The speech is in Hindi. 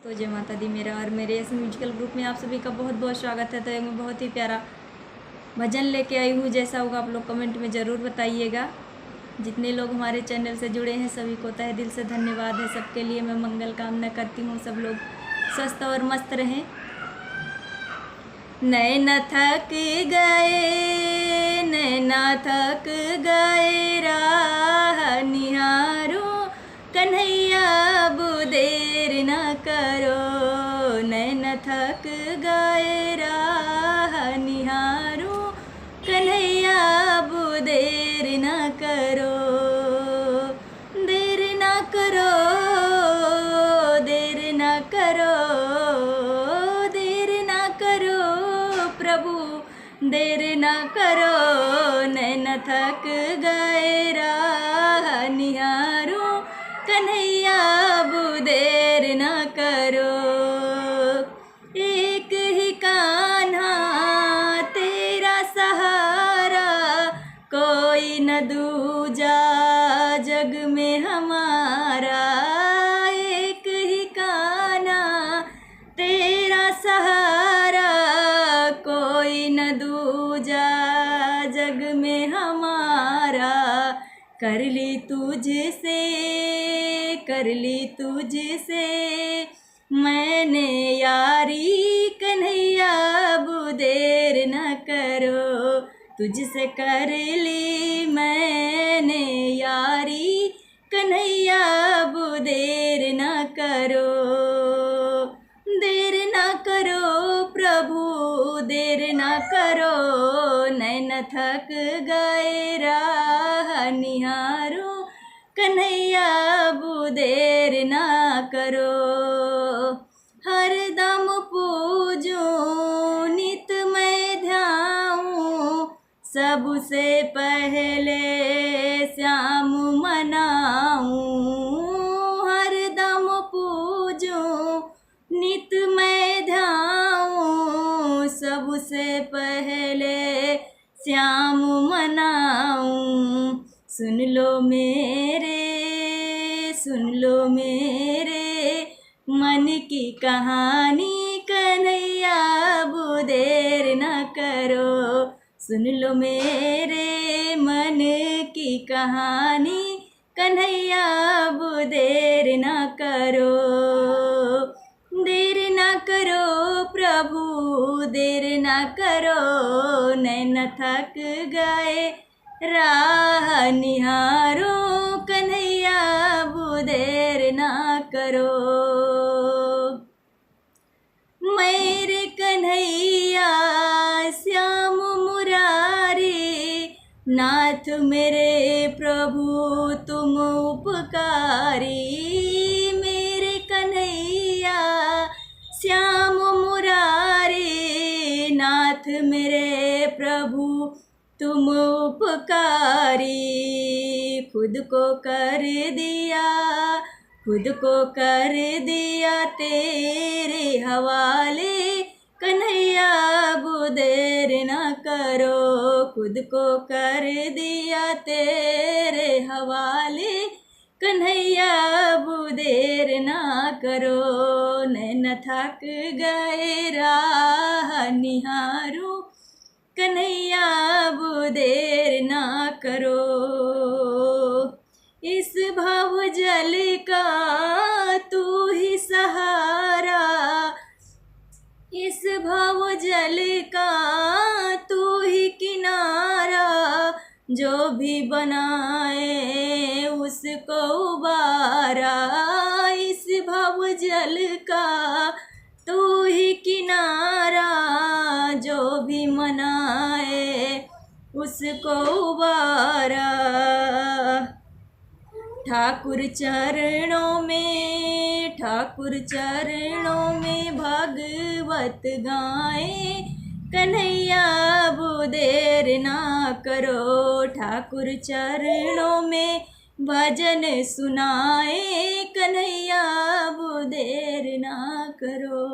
तो जय माता दी। मेरा और मेरे इस म्यूजिकल ग्रुप में आप सभी का बहुत बहुत स्वागत है। तो एक मैं बहुत ही प्यारा भजन लेके आई हूँ। जैसा होगा आप लोग कमेंट में ज़रूर बताइएगा। जितने लोग हमारे चैनल से जुड़े हैं सभी को तहे दिल से धन्यवाद है। सबके लिए मैं मंगल कामना करती हूँ, सब लोग स्वस्थ और मस्त रहें। नैना थक गए राह निहारो कन्हैया अब देर न करो। नैना थक गए राह निहारो कन्हैया अब देर न करो। देर न करो, देर न करो, देर न करो प्रभु, देर न करो। नैना थक गए राह निहारो कन्हैया अब देर न करो। एक ही कान्हा तेरा सहारा, कोई न दूजा जग में हमारा। एक ही कान्हा तेरा सहारा, कोई न दूजा जग में हमारा। कर ली तुझसे, कर ली तुझसे मैंने यारी कन्हैया अब देर न करो। तुझसे कर ली मैंने यारी कन्हैया अब देर न करो। देर न करो प्रभु, देर न करो। नैना थक गए राह निहारो कन्हैया अब देर न करो। हर दम पूजूं नित मैं ध्याऊं, सबसे पहले श्याम मनाऊं। हर दम पूजूं नित मैं ध्याऊं, सबसे पहले श्याम मनाऊं। सुन लो मेरे, सुन लो मेरे मन की कहानी कन्हैया अब देर न करो। सुन लो मेरे मन की कहानी कन्हैया अब देर न करो। देर न करो प्रभु, देर न करो। नैना थक गए राह निहारो कन्हैया अब देर न करो। मेरे कन्हैया श्याम मुरारी, नाथ मेरे प्रभु तुम उपकारी। मेरे कन्हैया श्याम मुरारी, नाथ मेरे प्रभु तुम उपकारी। खुद को कर दिया, खुद को कर दिया तेरे हवाले कन्हैया अब देर न करो। खुद को कर दिया तेरे हवाले कन्हैया अब देर न करो। नैना थक गए राह निहारो कन्हैया अब देर न करो। इस भव जल का तू ही सहारा, इस भव जल का तू ही किनारा। जो भी बनाए उसको उबारा। इस भव जल का तू ही किनारा, जो भी मनाए उसको उबारा। ठाकुर चरणों में, ठाकुर चरणों में भागवत गाए कन्हैया अब देर ना करो। ठाकुर चरणों में भजन सुनाए कन्हैया अब देर ना करो।